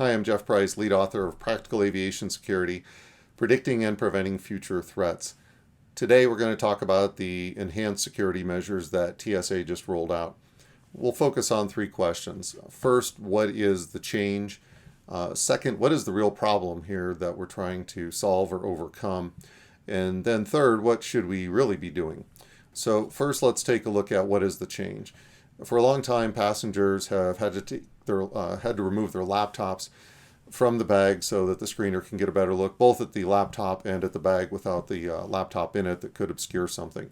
Hi, I'm Jeff Price, lead author of Practical Aviation Security, Predicting and Preventing Future Threats. Today we're going to talk about the enhanced security measures that TSA just rolled out. We'll focus on three questions. First, what is the change? Second, what is the real problem here that we're trying to solve or overcome? And then third, what should we really be doing? So first, let's take a look at what is the change. For a long time, passengers have had to remove their laptops from the bag so that the screener can get a better look, both at the laptop and at the bag without the laptop in it that could obscure something.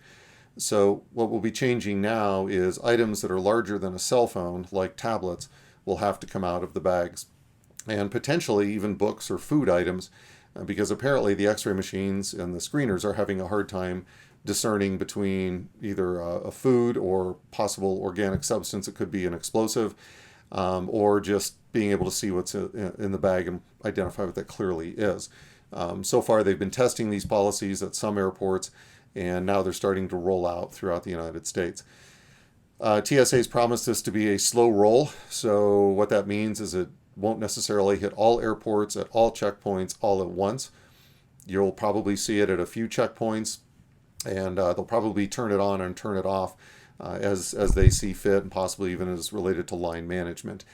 So what we'll be changing now is items that are larger than a cell phone, like tablets, will have to come out of the bags, and potentially even books or food items, because apparently the x-ray machines and the screeners are having a hard time discerning between either a food or possible organic substance. It could be an explosive, or just being able to see what's in the bag and identify what that clearly is. So far, they've been testing these policies at some airports, and now they're starting to roll out throughout the United States. TSA's promised this to be a slow roll, so what that means is it won't necessarily hit all airports at all checkpoints all at once. You'll probably see it at a few checkpoints, and they'll probably turn it on and turn it off as they see fit, and possibly even as related to line management.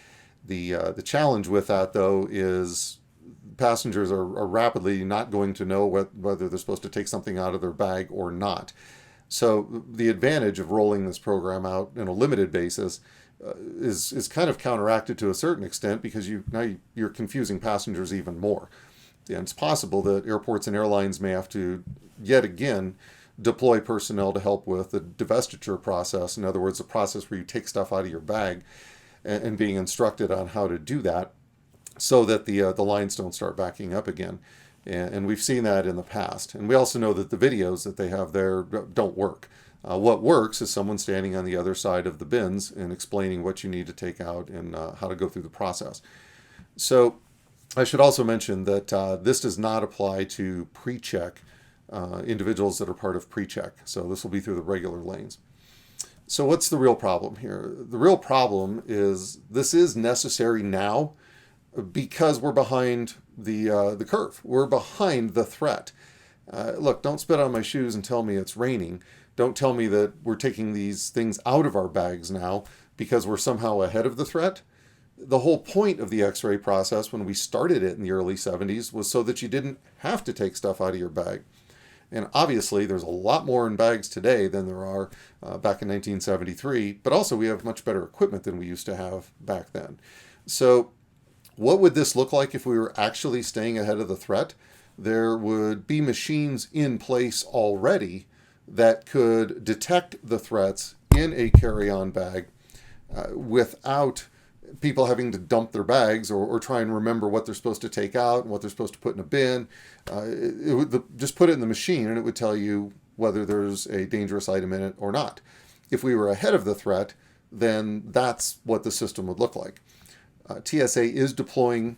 The challenge with that, though, is passengers are rapidly not going to know whether they're supposed to take something out of their bag or not. So the advantage of rolling this program out in a limited basis is kind of counteracted to a certain extent, because you're confusing passengers even more. And it's possible that airports and airlines may have to yet again deploy personnel to help with the divestiture process. In other words, the process where you take stuff out of your bag and being instructed on how to do that so that the lines don't start backing up again. And we've seen that in the past. And we also know that the videos that they have there don't work. What works is someone standing on the other side of the bins and explaining what you need to take out and how to go through the process. So I should also mention that this does not apply to pre-check individuals that are part of pre-check. So this will be through the regular lanes. So what's the real problem here? The real problem is this is necessary now because we're behind the curve. We're behind the threat. Look, don't spit on my shoes and tell me it's raining. Don't tell me that we're taking these things out of our bags now because we're somehow ahead of the threat. The whole point of the x-ray process when we started it in the early 70s was so that you didn't have to take stuff out of your bag. And obviously, there's a lot more in bags today than there are back in 1973, but also we have much better equipment than we used to have back then. So what would this look like if we were actually staying ahead of the threat? There would be machines in place already that could detect the threats in a carry-on bag without people having to dump their bags or try and remember what they're supposed to take out and what they're supposed to put in a bin. It would just put it in the machine and it would tell you whether there's a dangerous item in it or not. If we were ahead of the threat, then that's what the system would look like. TSA is deploying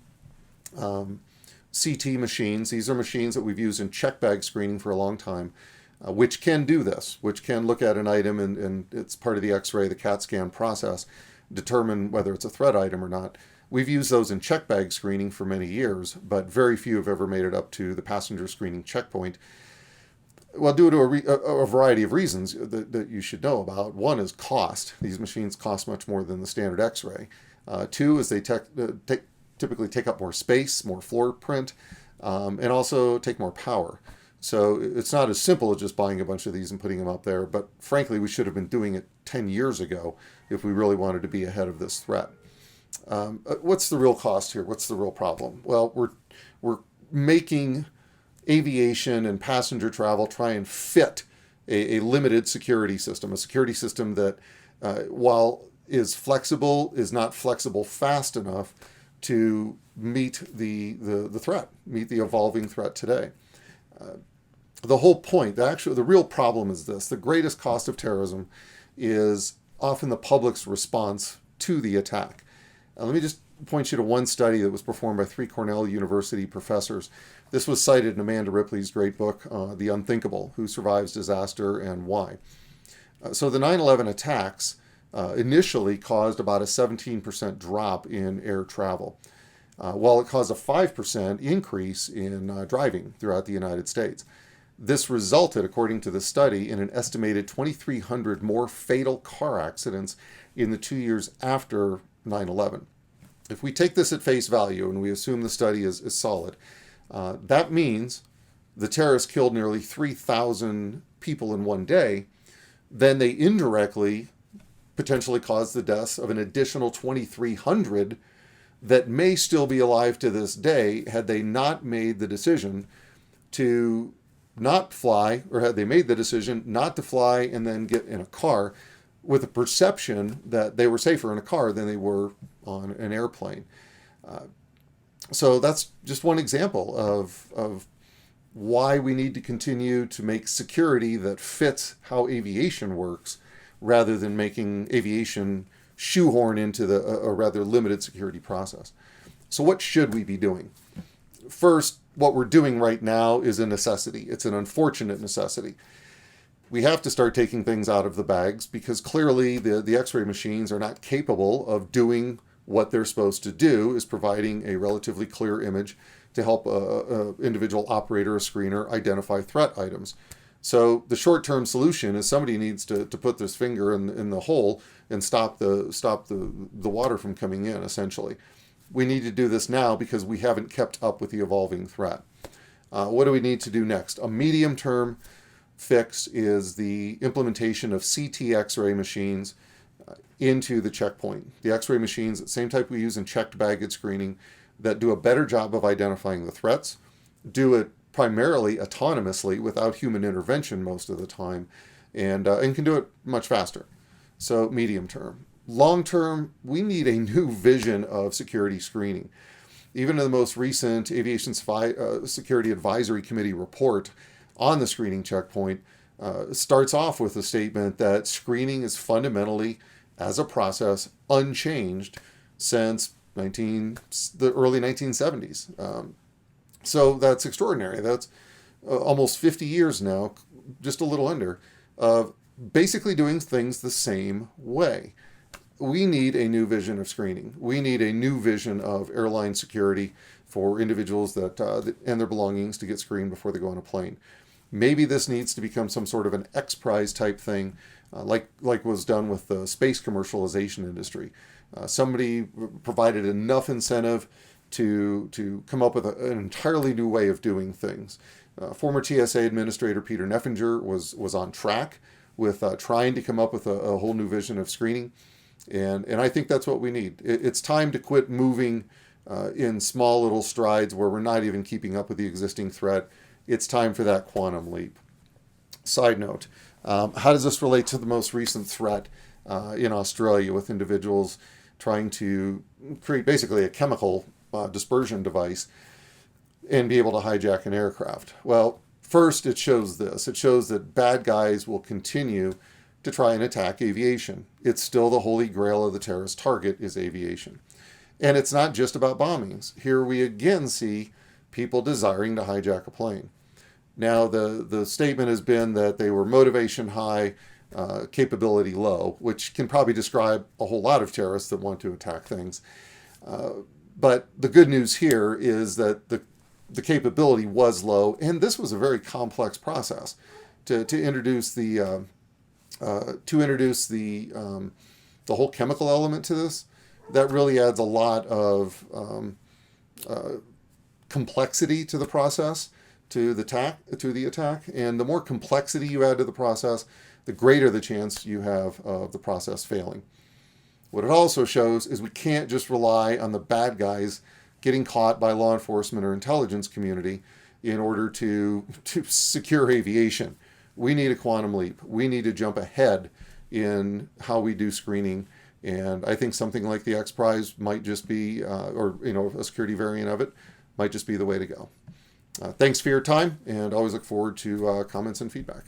CT machines. These are machines that we've used in check bag screening for a long time, which can do this, which can look at an item and it's part of the x-ray, the CAT scan process, determine whether it's a threat item or not. We've used those in check bag screening for many years, but very few have ever made it up to the passenger screening checkpoint. Well, due to a variety of reasons that you should know about. One is cost. These machines cost much more than the standard x-ray. Two is they typically take up more space, more floor print, and also take more power. So it's not as simple as just buying a bunch of these and putting them up there, but frankly, we should have been doing it 10 years ago if we really wanted to be ahead of this threat. What's the real cost here? What's the real problem? Well, we're making aviation and passenger travel try and fit a limited security system, a security system that, while is flexible, is not flexible fast enough to meet the threat, meet the evolving threat today. The whole point, the real problem is this: the greatest cost of terrorism is often the public's response to the attack. Let me just point you to one study that was performed by 3 Cornell University professors. This was cited in Amanda Ripley's great book, The Unthinkable: Who Survives Disaster and Why. So the 9/11 attacks initially caused about a 17% drop in air travel. while it caused a 5% increase in driving throughout the United States. This resulted, according to the study, in an estimated 2,300 more fatal car accidents in the 2 years after 9/11. If we take this at face value and we assume the study is solid, that means the terrorists killed nearly 3,000 people in one day. Then they indirectly potentially caused the deaths of an additional 2,300 that may still be alive to this day had they not made the decision to not fly, or had they made the decision not to fly and then get in a car with a perception that they were safer in a car than they were on an airplane. So that's just one example of why we need to continue to make security that fits how aviation works rather than making aviation shoehorn into a rather limited security process. So what should we be doing? First, what we're doing right now is a necessity. It's an unfortunate necessity. We have to start taking things out of the bags because clearly the x-ray machines are not capable of doing what they're supposed to do, is providing a relatively clear image to help an individual operator or screener identify threat items. So the short-term solution is somebody needs to put this finger in the hole and stop the water from coming in, essentially. We need to do this now because we haven't kept up with the evolving threat. What do we need to do next? A medium-term fix is the implementation of CT X-ray machines into the checkpoint. The X-ray machines, the same type we use in checked baggage screening, that do a better job of identifying the threats, do it primarily autonomously without human intervention most of the time, and can do it much faster. So medium term. Long term, we need a new vision of security screening. Even in the most recent Aviation Security Advisory Committee report on the screening checkpoint, starts off with a statement that screening is fundamentally, as a process, unchanged since the early 1970s. So that's extraordinary. That's almost 50 years now, just a little under, of basically doing things the same way. We need a new vision of screening. We need a new vision of airline security for individuals that and their belongings to get screened before they go on a plane. Maybe this needs to become some sort of an X Prize type thing, like was done with the space commercialization industry. Somebody provided enough incentive to come up with an entirely new way of doing things. Former TSA Administrator Peter Neffinger was on track with trying to come up with a whole new vision of screening. And I think that's what we need. It's time to quit moving in small little strides where we're not even keeping up with the existing threat. It's time for that quantum leap. Side note, how does this relate to the most recent threat in Australia with individuals trying to create basically a chemical dispersion device and be able to hijack an aircraft? Well, first it shows this. It shows that bad guys will continue to try and attack aviation. It's still the holy grail of the terrorist target is aviation. And it's not just about bombings. Here we again see people desiring to hijack a plane. Now, the statement has been that they were motivation high, capability low, which can probably describe a whole lot of terrorists that want to attack things. But the good news here is that the capability was low, and this was a very complex process to introduce the whole chemical element to this. That really adds a lot of complexity to the process, to the attack. And the more complexity you add to the process, the greater the chance you have of the process failing. What it also shows is we can't just rely on the bad guys getting caught by law enforcement or intelligence community in order to secure aviation. We need a quantum leap. We need to jump ahead in how we do screening. And I think something like the X Prize might just be, or a security variant of it, might just be the way to go. Thanks for your time, and always look forward to comments and feedback.